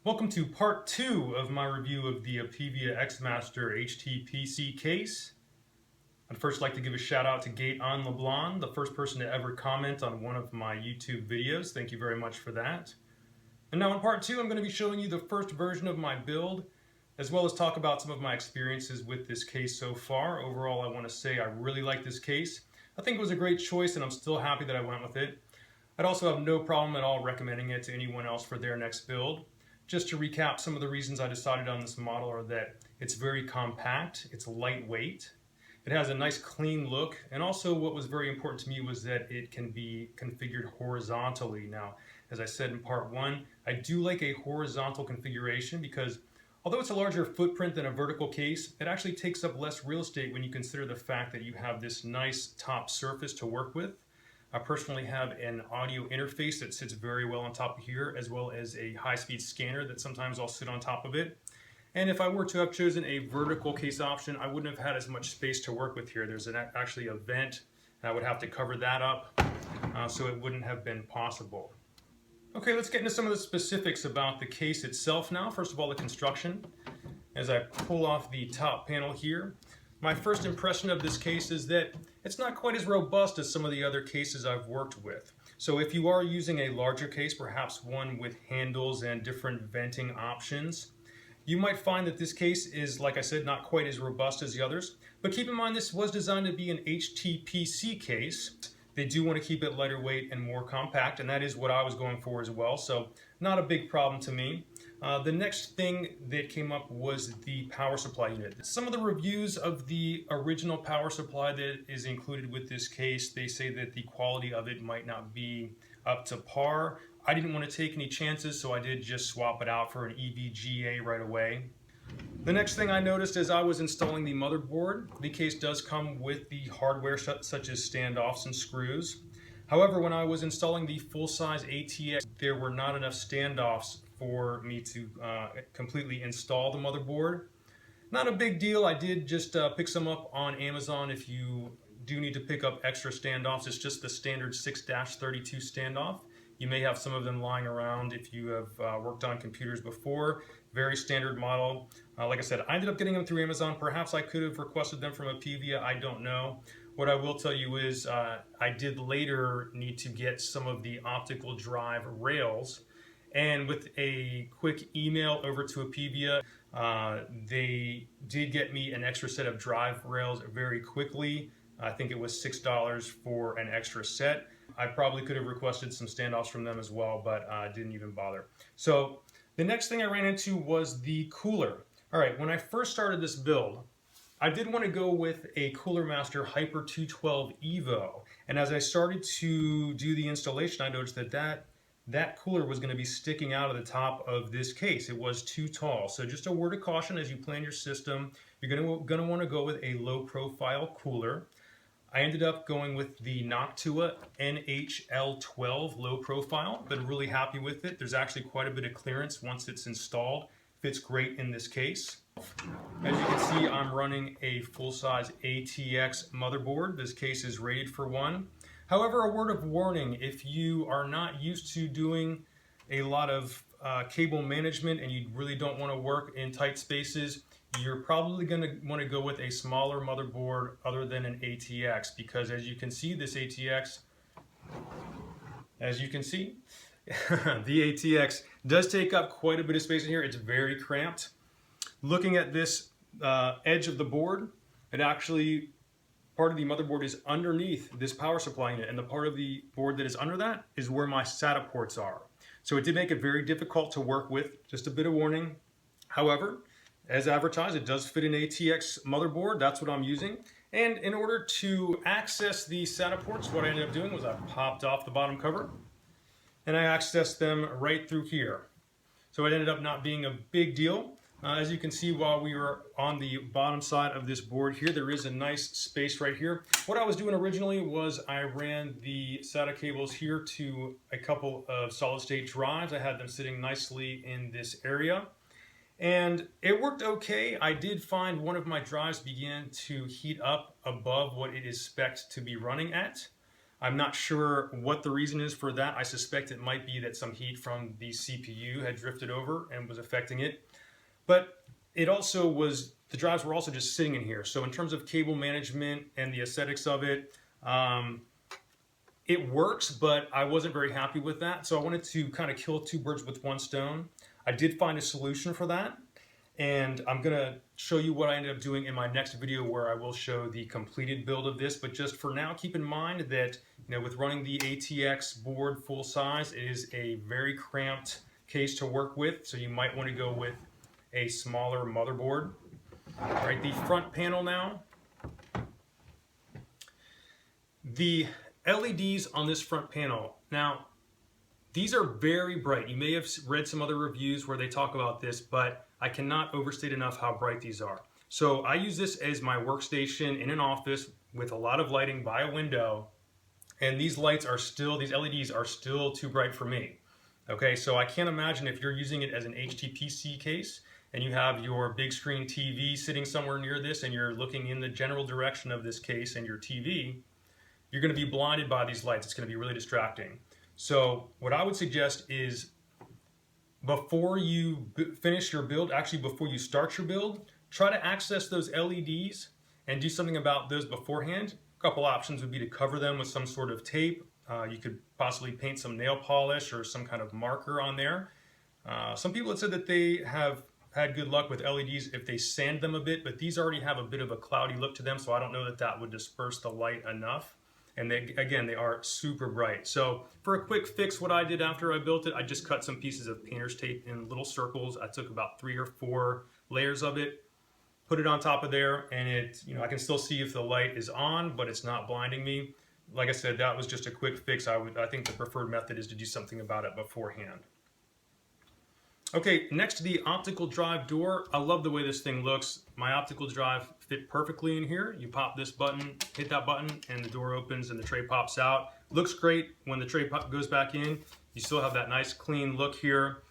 Welcome to part 2 of my review of the Apevia Xmaster HTPC case. I'd first like to give a shout out to Gate on LeBlanc, the first person to ever comment on one of my YouTube videos. Thank you very much for that. And now in part 2 I'm going to be showing you the first version of my build, as well as talk about some of my experiences with this case so far. Overall, I want to say I really like this case. I think it was a great choice and I'm still happy that I went with it. I'd also have no problem at all recommending it to anyone else for their next build. Just to recap, some of the reasons I decided on this model are that it's very compact, it's lightweight, it has a nice clean look, and also what was very important to me was that it can be configured horizontally. Now, as I said in part 1, I do like a horizontal configuration because although it's a larger footprint than a vertical case, it actually takes up less real estate when you consider the fact that you have this nice top surface to work with. I personally have an audio interface that sits very well on top of here, as well as a high-speed scanner that sometimes I'll sit on top of it. And if I were to have chosen a vertical case option, I wouldn't have had as much space to work with here. There's actually a vent, and I would have to cover that up, so it wouldn't have been possible. Okay, let's get into some of the specifics about the case itself now. First of all, the construction. As I pull off the top panel here, my first impression of this case is that it's not quite as robust as some of the other cases I've worked with. So if you are using a larger case, perhaps one with handles and different venting options, you might find that this case is, like I said, not quite as robust as the others. But keep in mind this was designed to be an HTPC case. They do want to keep it lighter weight and more compact, and that is what I was going for as well, so not a big problem to me. The next thing that came up was the power supply unit. Some of the reviews of the original power supply that is included with this case, they say that the quality of it might not be up to par. I didn't want to take any chances, so I did just swap it out for an EVGA right away. The next thing I noticed as I was installing the motherboard, the case does come with the hardware such as standoffs and screws. However, when I was installing the full-size ATX, there were not enough standoffs for me to completely install the motherboard. Not a big deal. I did just pick some up on Amazon. If you do need to pick up extra standoffs, it's just the standard 6-32 standoff. You may have some of them lying around if you have worked on computers before. Very standard model. Like I said, I ended up getting them through Amazon. Perhaps I could have requested them from Apevia. I don't know. What I will tell you is I did later need to get some of the optical drive rails. And with a quick email over to Apevia, they did get me an extra set of drive rails very quickly. I think it was $6 for an extra set. I probably could have requested some standoffs from them as well, but didn't even bother. So the next thing I ran into was the cooler. All right, when I first started this build, I did want to go with a Cooler Master Hyper 212 Evo. And as I started to do the installation, I noticed that cooler was going to be sticking out of the top of this case. It was too tall. So just a word of caution as you plan your system, you're going to want to go with a low profile cooler. I ended up going with the Noctua NHL12 low profile. Been really happy with it. There's actually quite a bit of clearance once it's installed. Fits great in this case. As you can see, I'm running a full-size ATX motherboard. This case is rated for one. However, a word of warning, if you are not used to doing a lot of cable management and you really don't want to work in tight spaces, you're probably going to want to go with a smaller motherboard other than an ATX, because as you can see, this ATX, the ATX does take up quite a bit of space in here. It's very cramped. Looking at this edge of the board, it actually, part of the motherboard is underneath this power supply unit, and the part of the board that is under that is where my SATA ports are. So it did make it very difficult to work with, just a bit of warning. However, as advertised, it does fit an ATX motherboard. That's what I'm using. And in order to access the SATA ports, what I ended up doing was I popped off the bottom cover and I accessed them right through here. So it ended up not being a big deal. As you can see, while we were on the bottom side of this board here, there is a nice space right here. What I was doing originally was I ran the SATA cables here to a couple of solid-state drives. I had them sitting nicely in this area. And it worked okay. I did find one of my drives began to heat up above what it is spec'd to be running at. I'm not sure what the reason is for that. I suspect it might be that some heat from the CPU had drifted over and was affecting it. But it also was, the drives were also just sitting in here. So in terms of cable management and the aesthetics of it, it works, but I wasn't very happy with that. So I wanted to kind of kill two birds with one stone. I did find a solution for that. And I'm going to show you what I ended up doing in my next video, where I will show the completed build of this. But just for now, keep in mind that, you know, with running the ATX board full size, it is a very cramped case to work with. So you might want to go with a smaller motherboard. All right, the front panel now. The LEDs on this front panel. Now, these are very bright. You may have read some other reviews where they talk about this, but I cannot overstate enough how bright these are. So I use this as my workstation in an office with a lot of lighting by a window, and these lights are still, these LEDs are still too bright for me. Okay, so I can't imagine if you're using it as an HTPC case and you have your big screen TV sitting somewhere near this and you're looking in the general direction of this case and your TV, you're going to be blinded by these lights. It's going to be really distracting. So what I would suggest is, before you finish your build, actually before you start your build, try to access those LEDs and do something about those beforehand. A couple options would be to cover them with some sort of tape. You could possibly paint some nail polish or some kind of marker on there. Some people have said that they have had good luck with LEDs if they sand them a bit, but these already have a bit of a cloudy look to them, so I don't know that that would disperse the light enough. And they, again, they are super bright. So for a quick fix, what I did after I built it, I just cut some pieces of painter's tape in little circles. I took about 3 or 4 layers of it, put it on top of there, and it, you know, I can still see if the light is on, but it's not blinding me. Like I said, that was just a quick fix. I think the preferred method is to do something about it beforehand. Okay, next to the optical drive door, I love the way this thing looks. My optical drive fit perfectly in here. You pop this button, hit that button, and the door opens and the tray pops out. Looks great when the tray goes back in. You still have that nice clean look here.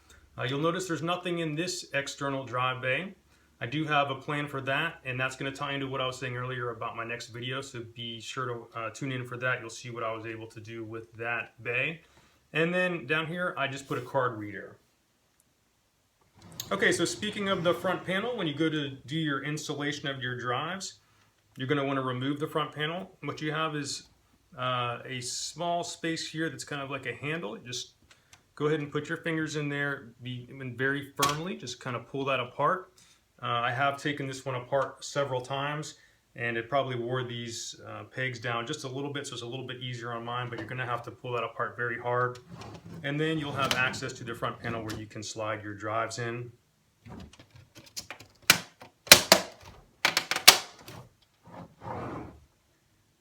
You'll notice there's nothing in this external drive bay. I do have a plan for that, and that's going to tie into what I was saying earlier about my next video, so be sure to tune in for that. You'll see what I was able to do with that bay. And then down here, I just put a card reader. Okay, so speaking of the front panel, when you go to do your installation of your drives, you're going to want to remove the front panel. What you have is a small space here that's kind of like a handle. Just go ahead and put your fingers in there, very firmly, just kind of pull that apart. I have taken this one apart several times, and it probably wore these pegs down just a little bit, so it's a little bit easier on mine, but you're going to have to pull that apart very hard. And then you'll have access to the front panel where you can slide your drives in.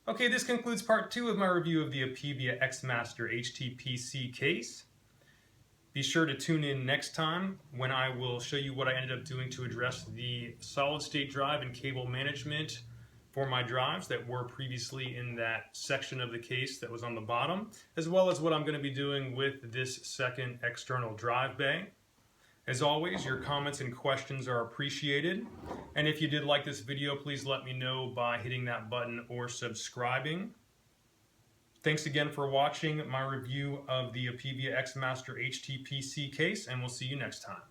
Okay, this concludes part 2 of my review of the Apevia Xmaster HTPC case. Be sure to tune in next time when I will show you what I ended up doing to address the solid-state drive and cable management for my drives that were previously in that section of the case that was on the bottom, as well as what I'm going to be doing with this second external drive bay. As always, your comments and questions are appreciated. And if you did like this video, please let me know by hitting that button or subscribing. Thanks again for watching my review of the Apevia Xmaster HTPC case, and we'll see you next time.